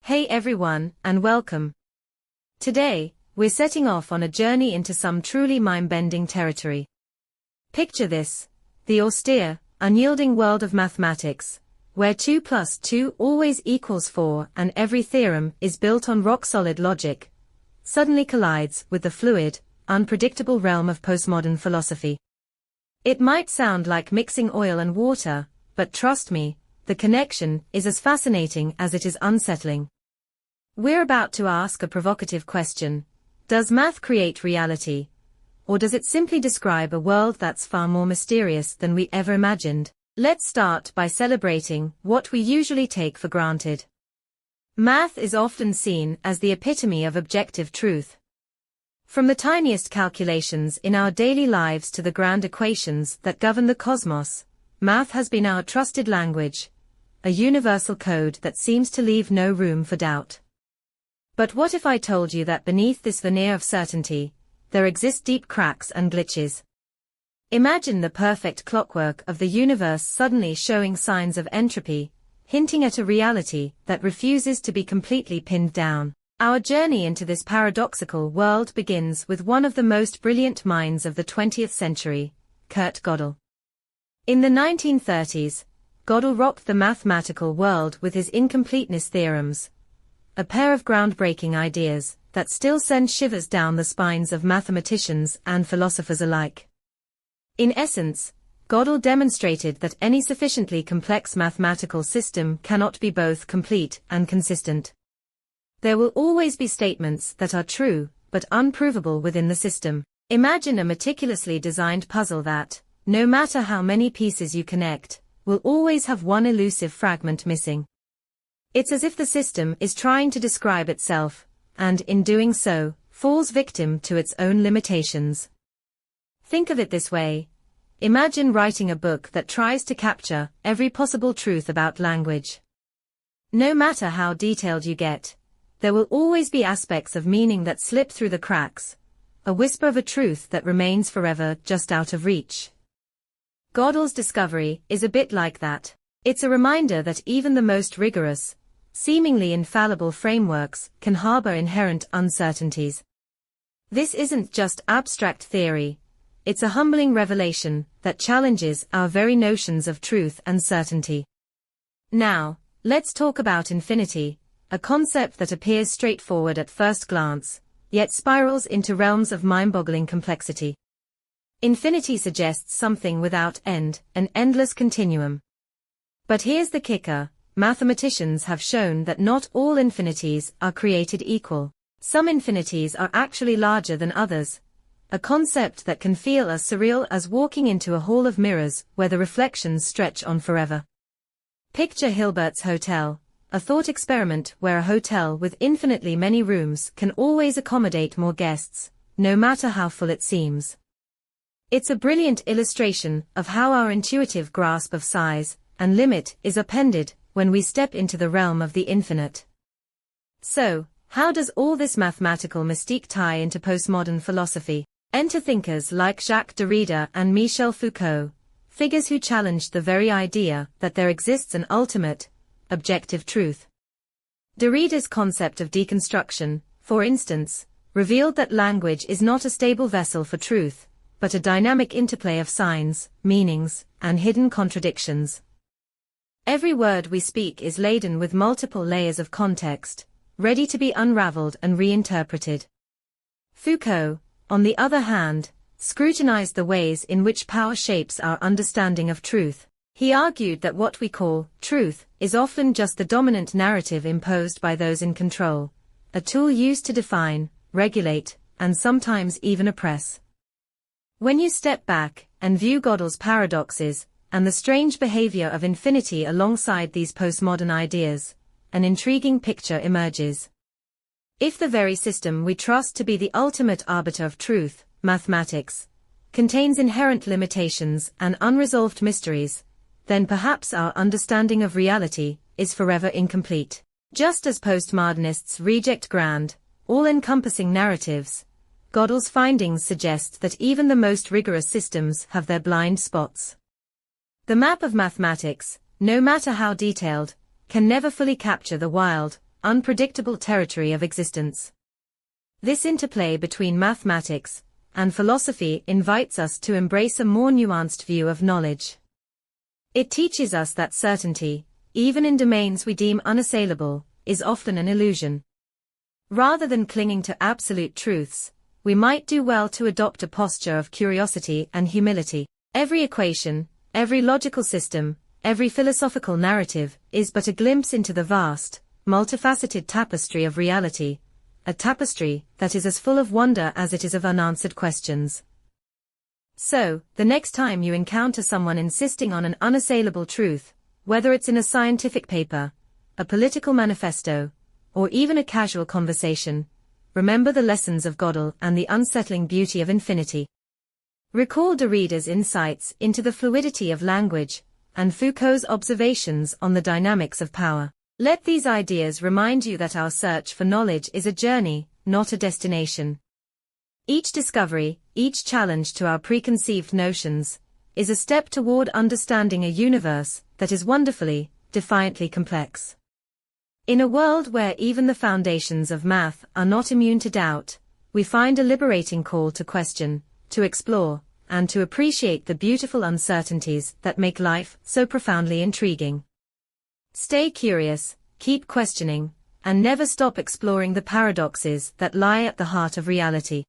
Hey everyone, and welcome. Today, we're setting off on a journey into some truly mind-bending territory. Picture this, the austere, unyielding world of mathematics, where 2 plus 2 always equals 4 and every theorem is built on rock-solid logic, suddenly collides with the fluid, unpredictable realm of postmodern philosophy. It might sound like mixing oil and water, but trust me, the connection is as fascinating as it is unsettling. We're about to ask a provocative question. Does math create reality? Or does it simply describe a world that's far more mysterious than we ever imagined? Let's start by celebrating what we usually take for granted. Math is often seen as the epitome of objective truth. From the tiniest calculations in our daily lives to the grand equations that govern the cosmos, math has been our trusted language, a universal code that seems to leave no room for doubt. But what if I told you that beneath this veneer of certainty, there exist deep cracks and glitches? Imagine the perfect clockwork of the universe suddenly showing signs of entropy, hinting at a reality that refuses to be completely pinned down. Our journey into this paradoxical world begins with one of the most brilliant minds of the 20th century, Kurt Gödel. In the 1930s, Godel rocked the mathematical world with his incompleteness theorems, a pair of groundbreaking ideas that still send shivers down the spines of mathematicians and philosophers alike. In essence, Godel demonstrated that any sufficiently complex mathematical system cannot be both complete and consistent. There will always be statements that are true, but unprovable within the system. Imagine a meticulously designed puzzle that, no matter how many pieces you connect, will always have one elusive fragment missing. It's as if the system is trying to describe itself, and in doing so, falls victim to its own limitations. Think of it this way. Imagine writing a book that tries to capture every possible truth about language. No matter how detailed you get, there will always be aspects of meaning that slip through the cracks, a whisper of a truth that remains forever just out of reach. Gödel's discovery is a bit like that. It's a reminder that even the most rigorous, seemingly infallible frameworks can harbor inherent uncertainties. This isn't just abstract theory, it's a humbling revelation that challenges our very notions of truth and certainty. Now, let's talk about infinity, a concept that appears straightforward at first glance, yet spirals into realms of mind-boggling complexity. Infinity suggests something without end, an endless continuum. But here's the kicker. Mathematicians have shown that not all infinities are created equal. Some infinities are actually larger than others, a concept that can feel as surreal as walking into a hall of mirrors where the reflections stretch on forever. Picture Hilbert's Hotel, a thought experiment where a hotel with infinitely many rooms can always accommodate more guests, no matter how full it seems. It's a brilliant illustration of how our intuitive grasp of size and limit is upended when we step into the realm of the infinite. So, how does all this mathematical mystique tie into postmodern philosophy? Enter thinkers like Jacques Derrida and Michel Foucault, figures who challenged the very idea that there exists an ultimate, objective truth. Derrida's concept of deconstruction, for instance, revealed that language is not a stable vessel for truth, but a dynamic interplay of signs, meanings, and hidden contradictions. Every word we speak is laden with multiple layers of context, ready to be unraveled and reinterpreted. Foucault, on the other hand, scrutinized the ways in which power shapes our understanding of truth. He argued that what we call truth is often just the dominant narrative imposed by those in control, a tool used to define, regulate, and sometimes even oppress. When you step back and view Gödel's paradoxes, and the strange behavior of infinity alongside these postmodern ideas, an intriguing picture emerges. If the very system we trust to be the ultimate arbiter of truth, mathematics, contains inherent limitations and unresolved mysteries, then perhaps our understanding of reality is forever incomplete. Just as postmodernists reject grand, all-encompassing narratives, Gödel's findings suggest that even the most rigorous systems have their blind spots. The map of mathematics, no matter how detailed, can never fully capture the wild, unpredictable territory of existence. This interplay between mathematics and philosophy invites us to embrace a more nuanced view of knowledge. It teaches us that certainty, even in domains we deem unassailable, is often an illusion. Rather than clinging to absolute truths, we might do well to adopt a posture of curiosity and humility. Every equation, every logical system, every philosophical narrative is but a glimpse into the vast, multifaceted tapestry of reality, a tapestry that is as full of wonder as it is of unanswered questions. So, the next time you encounter someone insisting on an unassailable truth, whether it's in a scientific paper, a political manifesto, or even a casual conversation, remember the lessons of Godel and the unsettling beauty of infinity. Recall Derrida's insights into the fluidity of language, and Foucault's observations on the dynamics of power. Let these ideas remind you that our search for knowledge is a journey, not a destination. Each discovery, each challenge to our preconceived notions, is a step toward understanding a universe that is wonderfully, defiantly complex. In a world where even the foundations of math are not immune to doubt, we find a liberating call to question, to explore, and to appreciate the beautiful uncertainties that make life so profoundly intriguing. Stay curious, keep questioning, and never stop exploring the paradoxes that lie at the heart of reality.